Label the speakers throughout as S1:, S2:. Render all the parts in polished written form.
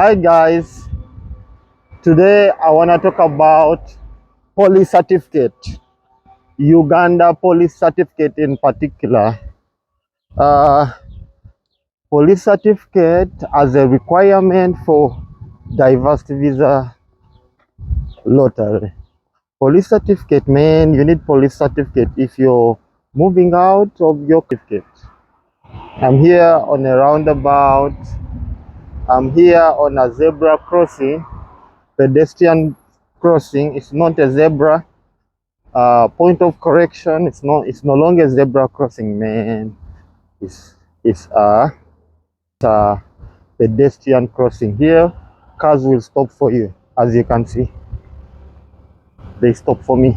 S1: Hi guys, today I want to talk about police certificate, Uganda police certificate in particular. Uh, Police certificate as a requirement for diversity visa lottery. Police certificate, man, you need police certificate if you're moving out of your certificate. I'm here on a roundabout. I'm here on a zebra crossing, pedestrian crossing. It's not a zebra. Point of correction, it's no longer zebra crossing, man. It's a pedestrian crossing. Here cars will stop for you. As you can see, they stop for me.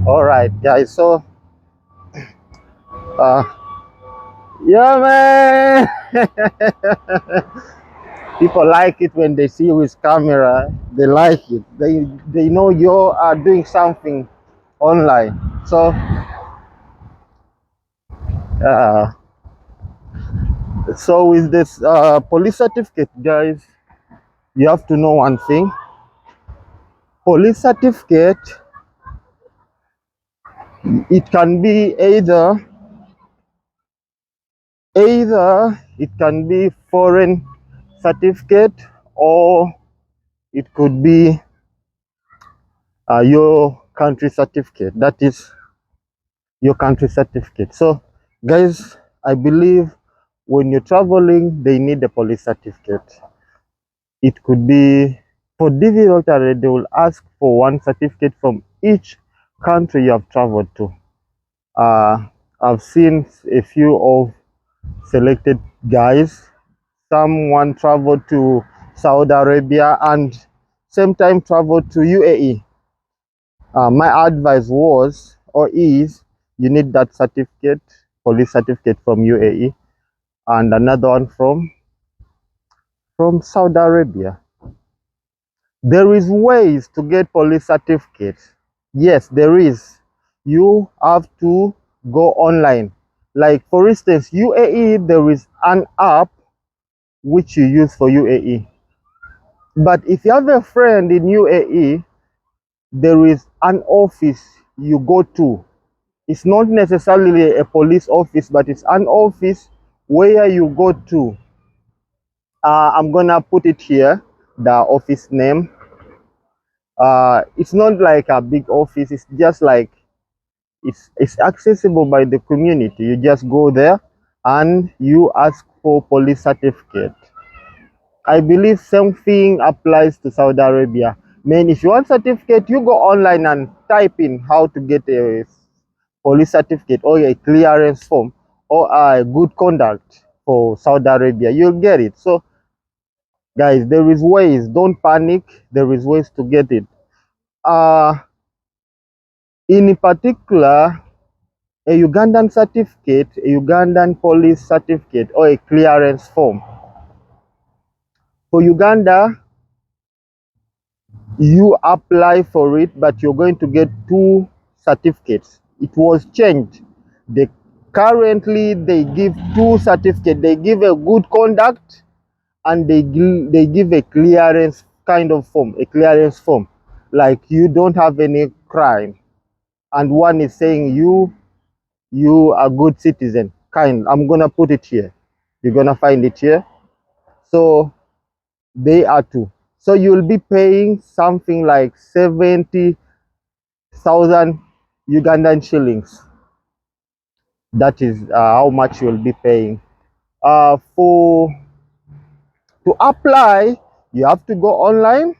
S1: All right guys, so uh yeah, man. People like it when they see you with camera. They like it. They know you are doing something online. So uh so with this police certificate, guys, you have to know one thing. Police certificate, it can be either it can be foreign certificate, or it could be your country certificate. That is your country certificate. So guys, I believe when you're traveling, they need a police certificate. It could be for DV lottery, they will ask for one certificate from each country you have traveled to. I've seen a few of selected guys. Someone traveled to Saudi Arabia and same time traveled to UAE. My advice was or is, you need that certificate, police certificate from UAE, and another one from Saudi Arabia. There is ways to get police certificates. Yes, there is. You have to go online. Like for instance, UAE, there is an app which you use for UAE. But if you have a friend in UAE, there is an office you go to. It's not necessarily a police office, but it's an office where you go to. I'm gonna put it here, the office name. It's not like a big office. It's just like it's accessible by the community. You just go there and you ask for police certificate. I believe same thing applies to Saudi Arabia. Man, if you want certificate, you go online and type in how to get a police certificate or a clearance form or a good conduct for Saudi Arabia. You'll get it. So guys, there is ways. Don't panic. There is ways to get it. In particular, a Ugandan certificate, a Ugandan police certificate, or a clearance form. For Uganda, you apply for it, but you're going to get two certificates. It was changed. Currently they give two certificates. They give a good conduct and they give a clearance kind of form, a clearance form, like you don't have any crime, and one is saying you are a good citizen. I'm gonna put it here. You're gonna find it here. So they are two. So you'll be paying something like 70,000 Ugandan shillings. That is how much you'll be paying. For to apply, you have to go online.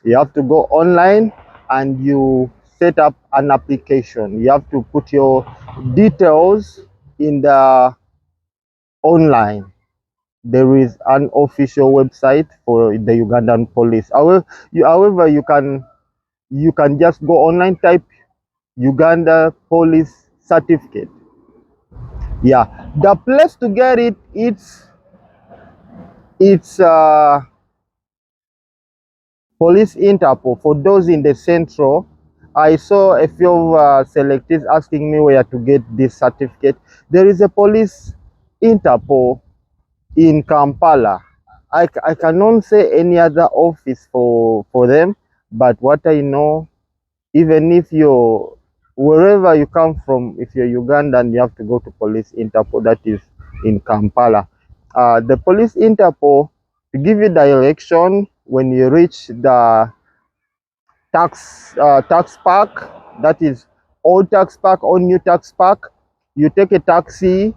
S1: You have to go online and you set up an application. You have to put your details in the online. There is an official website for the Ugandan police. However, you can just go online, type Uganda police certificate. Yeah, the place to get it, it's police interpal for those in the central I saw a few selectees asking me where to get this certificate. There is a police interpal in Kampala. I cannot say any other office for them, but what I know, even if you're wherever you come from, if you're Ugandan, you have to go to police interpol that is in Kampala. The police interpol to give you direction when you reach the tax park, that is old tax park or new tax park. You take a taxi,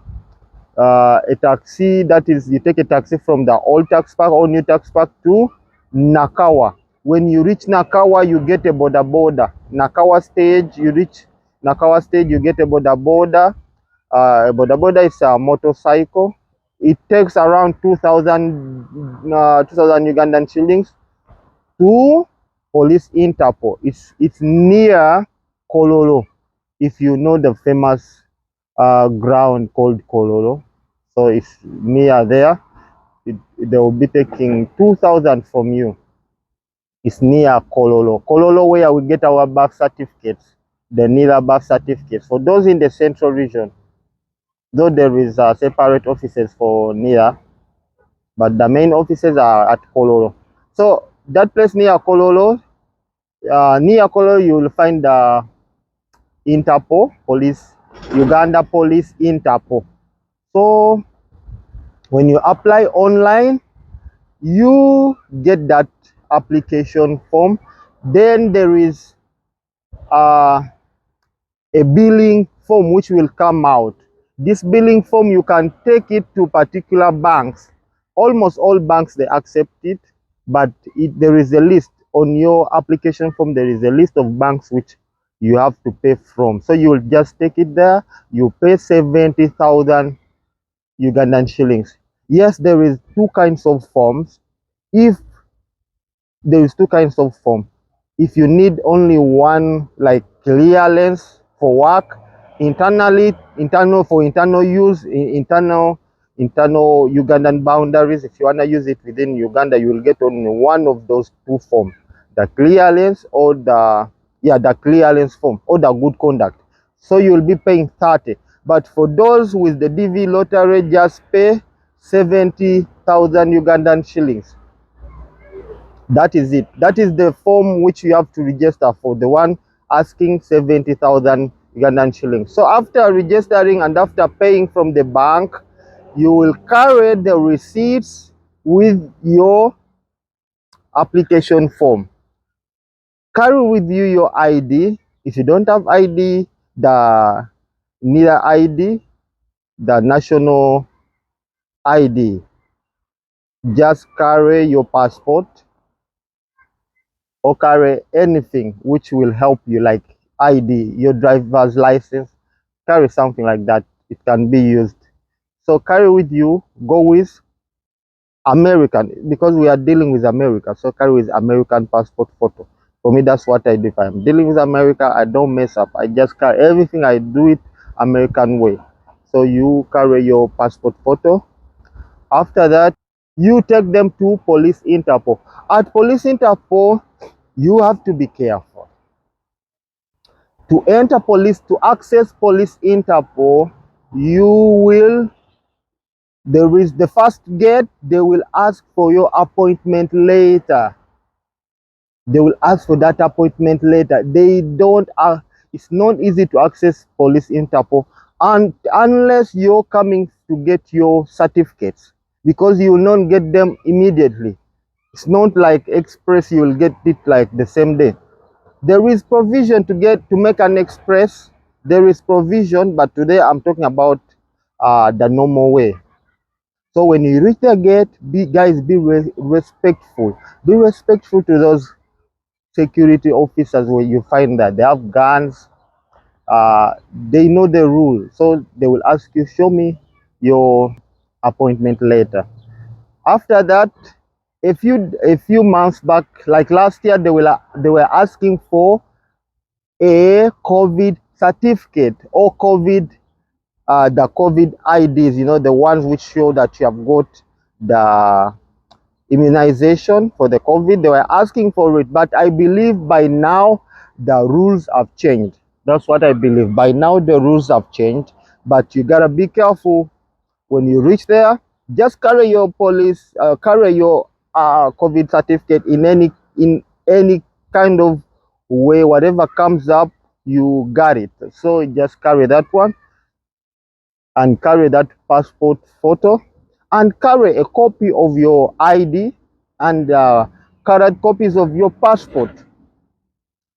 S1: that is you take a taxi from the old tax park or new tax park to Nakawa. When you reach Nakawa, you get a border border. Nakawa stage, you reach Nakawa stage, you get a border border. Border border is a motorcycle. It takes around 2,000 Ugandan shillings to police interpol. It's near Kololo, if you know the famous ground called Kololo. So it's near there. They will be taking 2,000 from you. It's near Kololo. Kololo, where we get our birth certificates, the NILA birth certificates. For those in the central region, though there is separate offices for NILA, but the main offices are at Kololo. So that place near Kololo, you will find the Interpol police, Uganda Police Interpol. So when you apply online, you get that application form. Then there is a billing form which will come out. This billing form, you can take it to particular banks. Almost all banks, they accept it, but there is a list on your application form. There is a list of banks which you have to pay from. So you will just take it there. You pay 70,000 Ugandan shillings. Yes, there is two kinds of forms. If there is two kinds of form, if you need only one, like clearance for work internally, for internal use, internal Ugandan boundaries, if you want to use it within Uganda, you will get only one of those two forms, the clearance or the clearance form or the good conduct. So you will be paying 30. But for those with the DV lottery, just pay 70,000 Ugandan shillings. That is it. That is the form which you have to register for, the one asking 70,000 Ugandan shillings. So after registering and after paying from the bank, you will carry the receipts with your application form. Carry with you your ID. If you don't have ID, the NIDA ID, the national ID, just carry your passport or carry anything which will help you, like ID, your driver's license, carry something like that. It can be used. So carry with you, go with American, because we are dealing with America. So carry with American passport photo. For me, that's what I do. If I'm dealing with America, I don't mess up. I just carry everything, I do it American way. So you carry your passport photo. After that, you take them to police interpol. At police interpol, you have to be careful. To enter police, to access police interpol, there is the first gate, they will ask for your appointment later. They will ask for that appointment later. They don't, it's not easy to access police interpol and unless you're coming to get your certificates, because you will not get them immediately. It's not like express, you will get it like the same day. There is provision to make an express. There is provision, but today I'm talking about the normal way. So when you reach the gate, be respectful. Be respectful to those security officers where you find that they have guns. They know the rule, so they will ask you, show me your appointment later. After that, a few months back, like last year, they were asking for a COVID certificate or the COVID IDs, the ones which show that you have got the immunization for the COVID. They were asking for it, but I believe by now the rules have changed. That's what I believe. By now the rules have changed, but you gotta be careful when you reach there. Just carry your carry your COVID certificate in any kind of way. Whatever comes up, you got it. So just carry that one, and carry that passport photo, and carry a copy of your ID, and colored copies of your passport.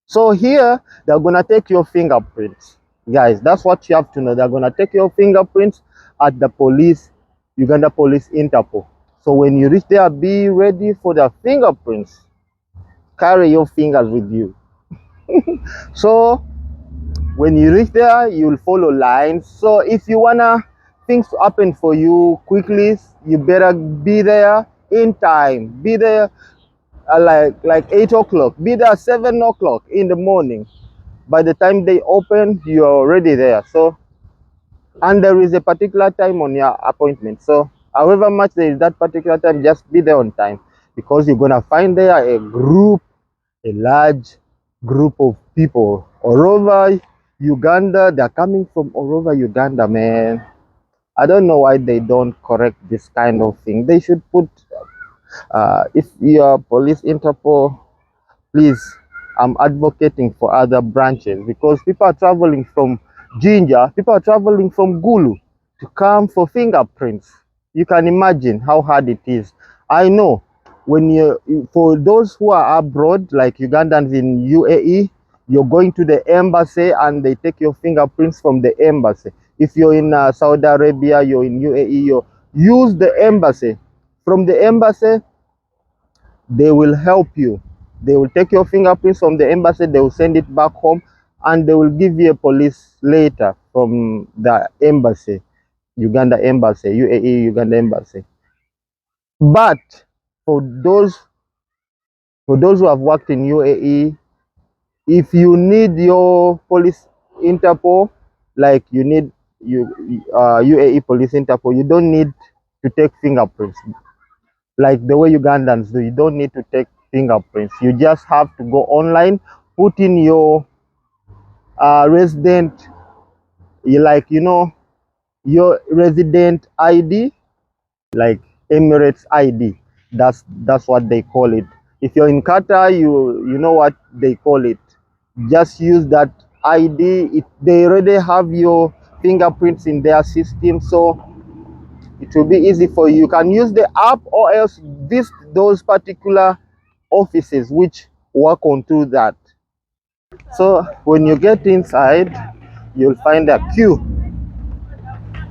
S1: So here they're gonna take your fingerprints, guys. That's what you have to know. They're gonna take your fingerprints at the police, Uganda Police Interpol. So when you reach there, be ready for the fingerprints. Carry your fingers with you. So when you reach there, you'll follow lines. So if you wanna things to happen for you quickly, you better be there in time. Be there like 8 o'clock. Be there 7 o'clock in the morning. By the time they open, you're already there. So, and there is a particular time on your appointment. So however much there is that particular time, just be there on time, because you're gonna find there a large group of people all over Uganda. They're coming from all over Uganda, man. I don't know why they don't correct this kind of thing. They should put if your police Interpol, please, I'm advocating for other branches, because people are traveling from Jinja, people are traveling from Gulu to come for fingerprints. You can imagine how hard it is. I know when for those who are abroad, like Ugandans in UAE, you're going to the embassy and they take your fingerprints from the embassy. If you're in Saudi Arabia, you're in UAE, you use the embassy. From the embassy, they will help you. They will take your fingerprints from the embassy, they will send it back home, and they will give you a police letter from the embassy, Uganda embassy, UAE Uganda embassy. But for those who have worked in UAE, if you need your police Interpol, like you need UAE police Interpol, you don't need to take fingerprints like the way Ugandans do. You don't need to take fingerprints. You just have to go online, put in your resident, your resident ID, like Emirates ID. That's what they call it. If you're in Qatar, you know what they call it. Just use that ID. They already have your fingerprints in their system, so it will be easy for you. You can use the app, or else visit those particular offices which work onto that. So when you get inside, you'll find a queue.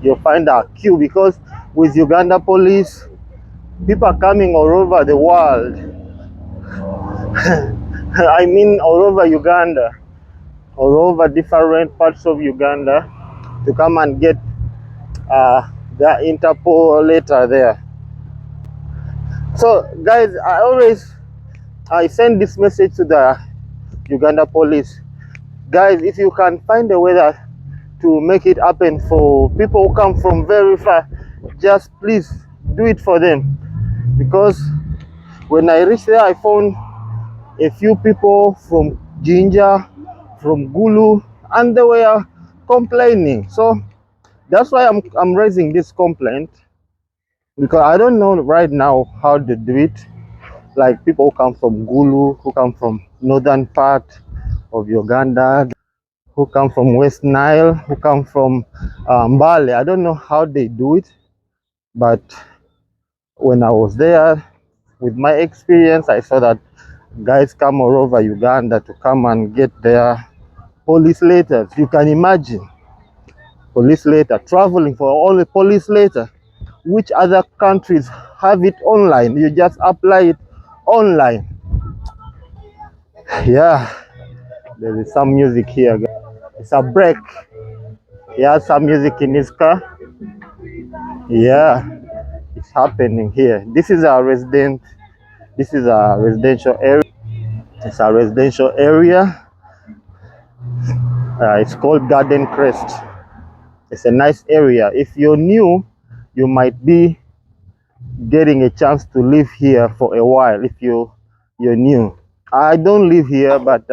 S1: You'll find a queue, because with Uganda police, people are coming all over the world. I mean all over Uganda, all over different parts of Uganda, to come and get the Interpol letter there. So guys, I send this message to the Uganda police. Guys, if you can find a way to make it happen for people who come from very far, just please do it for them. Because when I reached there, I found a few people from Jinja, from Gulu, and they were complaining. So that's why I'm raising this complaint, because I don't know right now how they do it. Like people who come from Gulu, who come from northern part of Uganda, who come from West Nile, who come from Mbale. I don't know how they do it, but when I was there, with my experience, I saw that guys come all over Uganda to come and get their police letters. You can imagine, police letter, traveling for only police letter. Which other countries have it online? You just apply it online. Yeah, there is some music here. It's a break. Yeah, some music in his car. Yeah, it's happening here. This is a residential area. It's a residential area. It's called Garden Crest. It's a nice area. If you're new, you might be getting a chance to live here for a while. If you're new, I don't live here, but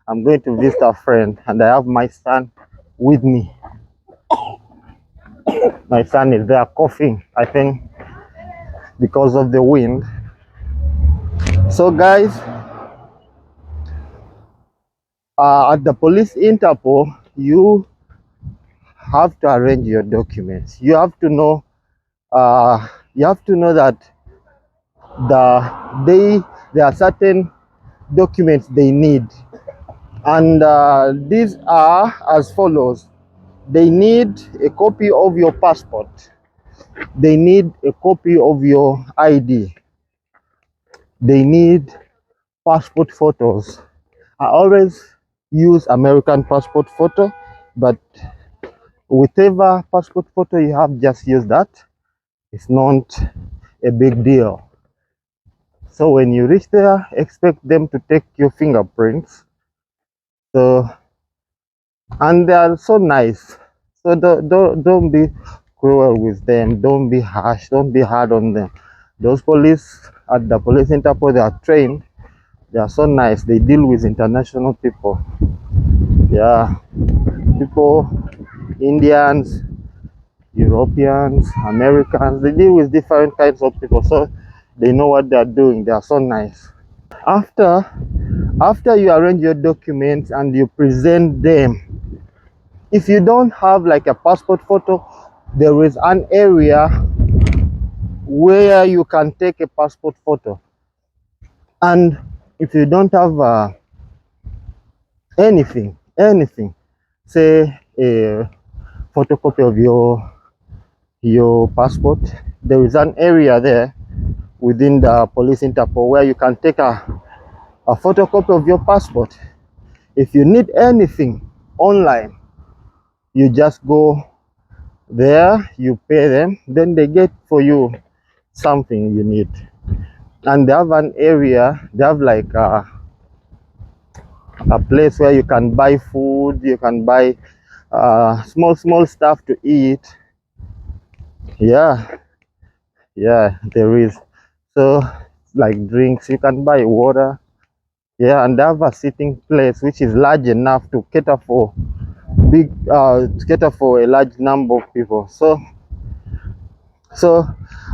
S1: I'm going to visit a friend, and I have my son with me. My son is there coughing, I think, because of the wind. So, guys, at the police interpol, you have to arrange your documents. You have to know. You have to know that there are certain documents they need, and these are as follows. They need a copy of your passport. They need a copy of your ID. They need passport photos. I always use American passport photo, but whatever passport photo you have, just use that. It's not a big deal. So when you reach there, expect them to take your fingerprints. So, and they are so nice. So don't be cruel with them. Don't be harsh. Don't be hard on them. Those police at the police interpol, they are trained. They are so nice. They deal with international people. Yeah, people, Indians, Europeans, Americans. They deal with different kinds of people. So they know what they are doing. They are so nice. After after you arrange your documents and you present them, if you don't have like a passport photo, there is an area where you can take a passport photo. And if you don't have anything, say a photocopy of your passport, there is an area there within the police interpol where you can take a photocopy of your passport. If you need anything online, you just go there, you pay them, then they get for you something you need. And they have an area, they have like a place where you can buy food, you can buy small stuff to eat. Yeah, yeah, there is. So like drinks, you can buy water. Yeah, and they have a sitting place which is large enough to cater for a large number of people. So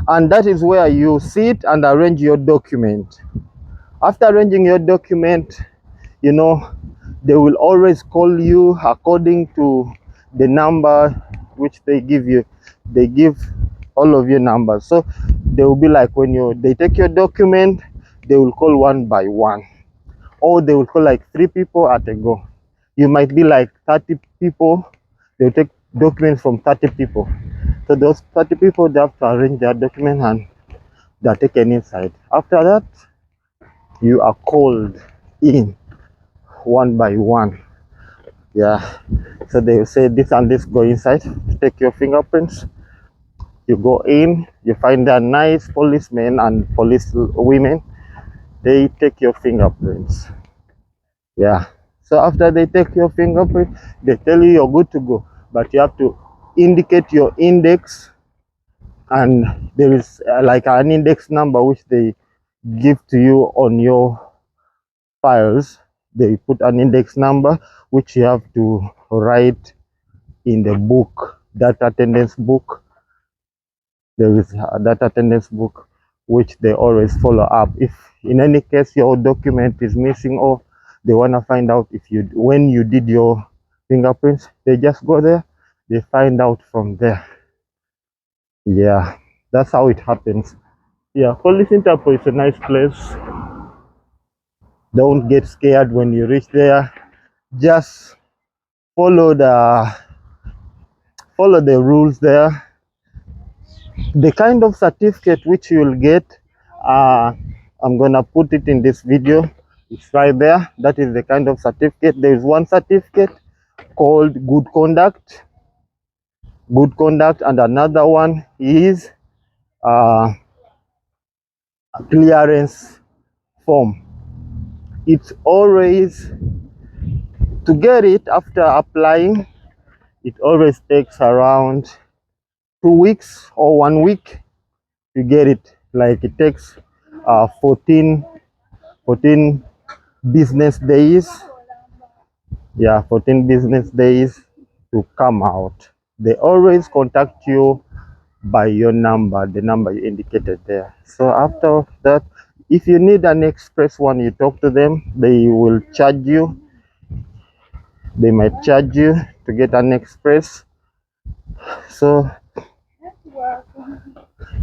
S1: and that is where you sit and arrange your document. After arranging your document, you know, they will always call you according to the number which they give you. They give all of your numbers. So they will be like, when they take your document, they will call one by one, or they will call like 3 people at a go. You might be like 30 people. They'll take documents from 30 people. So those 30 people, they have to arrange their document and they're taken inside. After that, you are called in one by one. Yeah, so they will say this and this, go inside, take your fingerprints. You go in, you find a nice policemen and police women. They take your fingerprints. Yeah, so after they take your fingerprint, they tell you you're good to go, but you have to indicate your index, and there is like an index number which they give to you on your files. They put an index number which you have to write in the book, that attendance book. There is that attendance book which they always follow up. If in any case your document is missing, or they want to find out if when you did your fingerprints, they just go there, they find out from there. Yeah, that's how it happens. Yeah, police interpol is a nice place. Don't get scared when you reach there. Just follow the rules there. The kind of certificate which you will get, I'm gonna put it in this video. It's right there. That is the kind of certificate. There is one certificate called good conduct, and another one is uh, clearance form. It's always, to get it after applying, it always takes around 2 weeks or 1 week to get it. Like it takes 14 business days Yeah, 14 business days to come out. They always contact you by your number, the number you indicated there. So after that, if you need an express one, you talk to them, they will charge you. They might charge you to get an express. So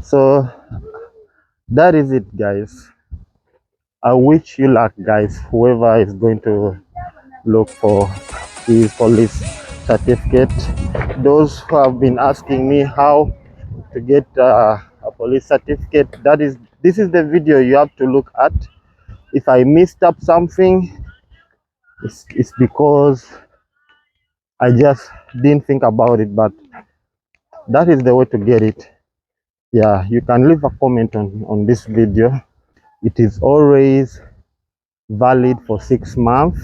S1: so that is it, guys. I wish you luck, guys, whoever is going to look for his police certificate. Those who have been asking me how to get a police certificate, this is the video you have to look at. If I missed up something, it's because I just didn't think about it, but that is the way to get it. Yeah, you can leave a comment on this video. It is always valid for 6 months.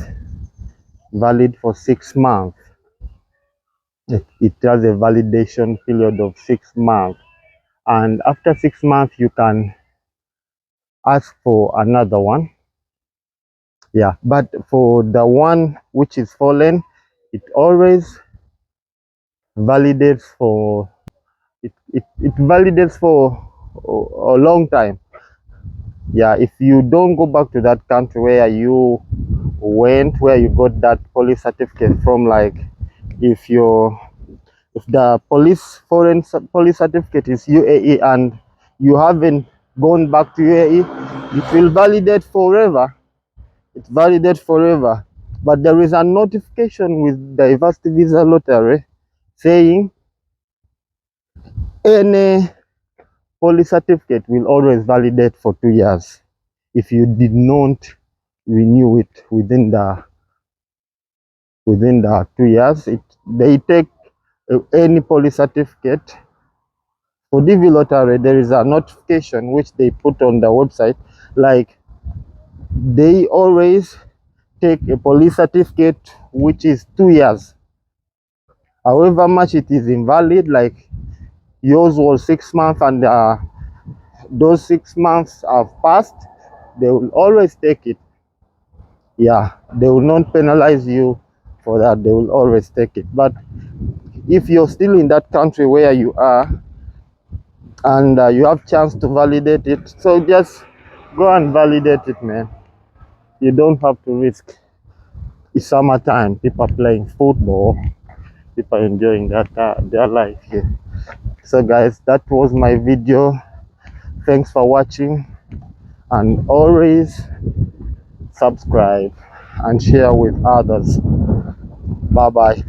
S1: Valid for 6 months. It has a validation period of 6 months, and after 6 months you can ask for another one. Yeah, but for the one which is fallen, it always validates for it validates for a long time. Yeah, if you don't go back to that country where you went, where you got that police certificate from, like if the police certificate is UAE and you haven't gone back to UAE, it will validate forever. It's validate forever. But there is a notification with diversity visa lottery saying any police certificate will always validate for 2 years if you did not renew it within the 2 years. They take any police certificate. For DV lottery, there is a notification which they put on the website, like they always take a police certificate which is 2 years. However much it is invalid, like yours was 6 months and those 6 months have passed, they will always take it. Yeah, they will not penalize you for that. They will always take it. But if you're still in that country where you are and you have chance to validate it, so just go and validate it, man. You don't have to risk. It's summertime, people are playing football, people are enjoying their life here. So guys, that was my video. Thanks for watching, and always subscribe and share with others. Bye bye.